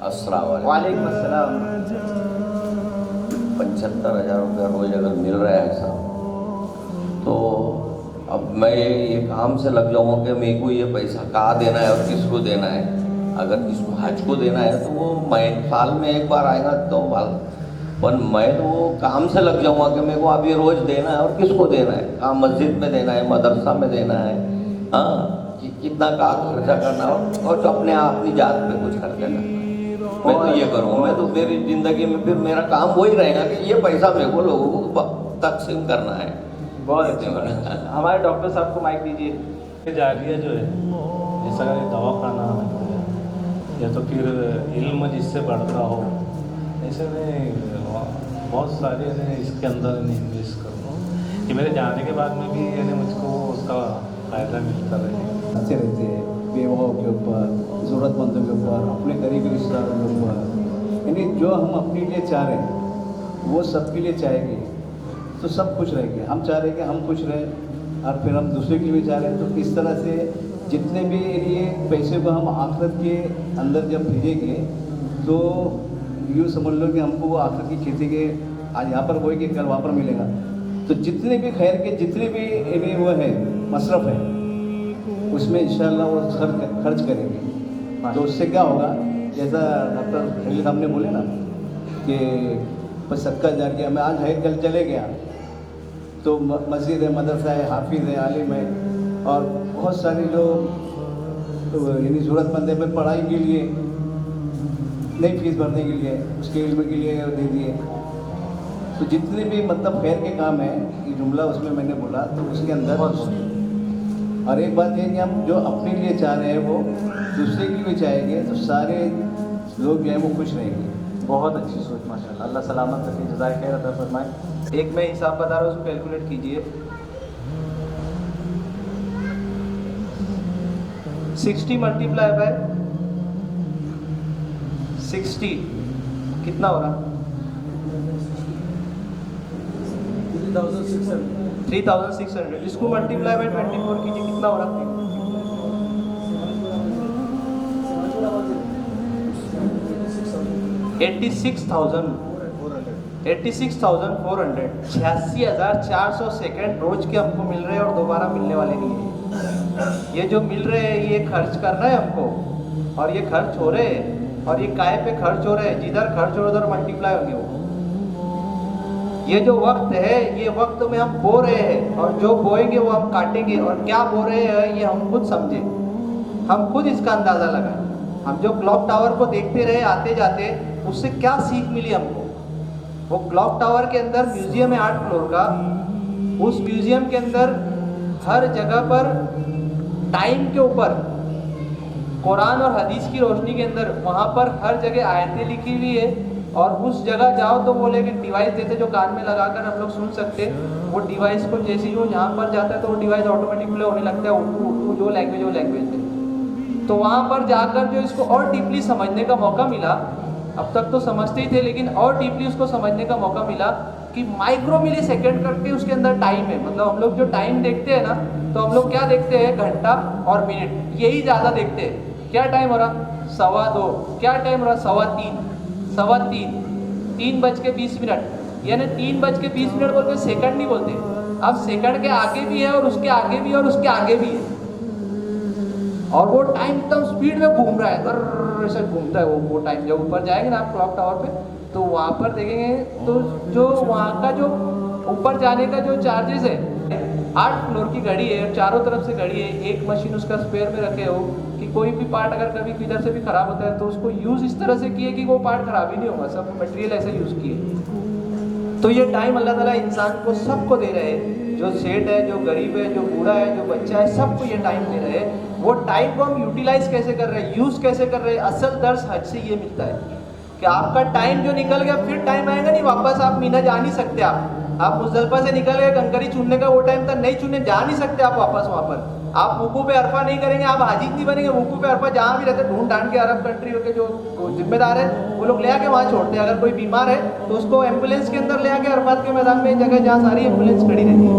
अस्सलाम वालेकुम। वालेकुम अस्सलाम। 75,000 रुपया रोज अगर मिल रहा है साहब, तो अब मैं ये काम से लग जाऊँ कि मेरे को ये पैसा कहाँ देना है और किसको देना है। अगर किसको हज को देना है तो वो मैं साल में एक बार आएगा तो पर मैं तो वो काम से लग जाऊँगा कि मेरे को अब ये रोज़ देना है और किसको देना है, कहाँ मस्जिद में देना है, मदरसा में देना है, हाँ कितना कहाँ खर्चा करना है और तो अपनी जात पे कुछ खर्चा करना है। मैं तो ये करूँगा, मैं तो मेरी ज़िंदगी में फिर मेरा काम वही रहेगा कि ये पैसा मेरे को लोगों को तकसीम करना है। बहुत अच्छे। हमारे डॉक्टर साहब को माइक दीजिए। जारिया जो है, जैसा दवाखाना या तो फिर इल्म जिससे बढ़ता हो, ऐसे में बहुत सारे इसके अंदर इन्वेस्ट करूँ कि मेरे जाने के बाद में भी मुझको उसका फ़ायदा मिलता रहे। अच्छे रहते हैं बेवाओं के ऊपर, ज़रूरतमंदों के ऊपर, अपने करीबी रिश्तेदारों के ऊपर, यानी जो हम अपने लिए चाह रहे हैं वो सबके लिए चाहेंगे तो सब खुश रहेंगे। हम चाह रहे हैं कि हम खुश रहें और फिर हम दूसरे के लिए भी चाह रहे हैं, तो इस तरह से जितने भी ये पैसे को हम आखिरत के अंदर जब भेजेंगे तो यूँ समझ लो कि हमको वो आखिरत की खेती के आज यहाँ पर होएगी कल वहाँ पर मिलेगा। तो जितने भी खैर के जितने भी इन्हें वो है मसरफ़ है उसमें इंशाअल्लाह वो खर्च करेंगे। तो उससे क्या होगा, जैसा डॉक्टर खलील साहब ने बोले ना कि बस सदका जारिया, मैं आज है कल चले गया तो मस्जिद है, मदरसा है, हाफिज़ है, आलिम है और बहुत सारी जो यानी ज़रूरतमंद है पढ़ाई के लिए नई फीस भरने के लिए, उसके इल्म के लिए दे दिए। तो जितने भी मतलब खैर के काम हैं ये जुमला उसमें मैंने बोला तो उसके अंदर। और एक बात ये कि हम जो अपने लिए चाह रहे हैं वो दूसरे के लिए भी चाहेंगे तो सारे लोग जो हैं वो खुश रहेंगे। बहुत अच्छी सोच माशाल्लाह, अल्लाह सलामत रखे, जज़ाए खैर अता फरमाए। एक मैं हिसाब बता रहा हूँ, उसको कैलकुलेट कीजिए। 60 मल्टीप्लाई बाय 60 कितना हो रहा? 3600। इसको मल्टीप्लाई बाय 24 कीजिए, कितना हो रहा? 86,400 86,400 सेकेंड रोज के हमको मिल रहे हैं और दोबारा मिलने वाले नहीं है। ये जो मिल रहे हैं ये खर्च करना है हमको, और ये खर्च हो रहे हैं, और ये काय पे खर्च हो रहे हैं, जिधर खर्च हो उधर मल्टीप्लाई होंगे वो। ये जो वक्त है ये वक्त में हम बो रहे हैं और जो बोएंगे वो हम काटेंगे, और क्या बो रहे हैं ये हम खुद समझे, हम खुद इसका अंदाज़ा लगाएं। हम जो क्लॉक टावर को देखते रहे आते जाते, उससे क्या सीख मिली हमको? वो क्लॉक टावर के अंदर म्यूजियम है 8 फ्लोर का, उस म्यूजियम के अंदर हर जगह पर टाइम के ऊपर कुरान और हदीस की रोशनी के अंदर वहाँ पर हर जगह आयतें लिखी हुई है। और उस जगह जाओ तो बोले कि डिवाइस देते जो कान में लगाकर हम लोग सुन सकते, वो डिवाइस को जैसे ही वो यहाँ पर जाता है तो वो डिवाइस ऑटोमेटिक प्ले होने लगता है, उर्दू जो लैंग्वेज है। तो वहाँ पर जाकर जो इसको और डीपली समझने का मौका मिला, अब तक तो समझते ही थे लेकिन और डीपली उसको समझने का मौका मिला कि माइक्रो मिली सेकेंड करके उसके अंदर टाइम है। मतलब हम लोग जो टाइम देखते हैं ना, तो हम लोग क्या देखते हैं, घंटा और मिनट, यही ज़्यादा देखते हैं। क्या टाइम हो रहा? 2:15। क्या टाइम हो रहा? 3:15। 3:20, यानी 3:20 बोलते, सेकंड नहीं बोलते। अब सेकंड के आगे भी है और उसके आगे भी है और उसके आगे भी है, और वो टाइम एकदम स्पीड में घूम रहा है, ऐसे घूमता है वो टाइम। जब ऊपर जाएंगे ना आप क्लॉक टावर पे, तो वहाँ पर देखेंगे तो जो वहाँ का जो ऊपर जाने का जो चार्जेस है, 8 फ्लोर की घड़ी है और चारों तरफ से घड़ी है, एक मशीन उसका स्पेयर में रखे हो कि कोई भी पार्ट अगर कभी किधर से भी खराब होता है तो उसको यूज़ इस तरह से किए कि वो पार्ट खराब ही नहीं होगा, सब मटेरियल ऐसे यूज़ किए। तो ये टाइम अल्लाह ताला इंसान को सबको दे रहे हैं, जो सेठ है, जो गरीब है, जो बूढ़ा है, जो बच्चा है, सबको ये टाइम दे रहे हैं। वो टाइम को हम यूटिलाइज कैसे कर रहे हैं, यूज़ कैसे कर रहे हैं, असल दर्स हज से ये मिलता है कि आपका टाइम जो निकल गया फिर टाइम आएगा नहीं वापस, आप मीना जा नहीं सकते। आप मुजदलिफा से निकल गए, कंकरी चुनने का वो टाइम तक नहीं चुनने जा नहीं सकते आप वापस वहाँ पर। आप वुकू पे अरफा नहीं करेंगे, आप हाजी नहीं बनेंगे। वुकू पे अरफा जहाँ भी रहते ढूंढ ढांड के अरब कंट्रियों के जो जिम्मेदार है वो लोग ले आके वहाँ छोड़ते हैं। अगर कोई बीमार है तो उसको एम्बुलेंस के अंदर ले आके अरफात के मैदान में, जगह जहाँ सारी एम्बुलेंस खड़ी रहती है।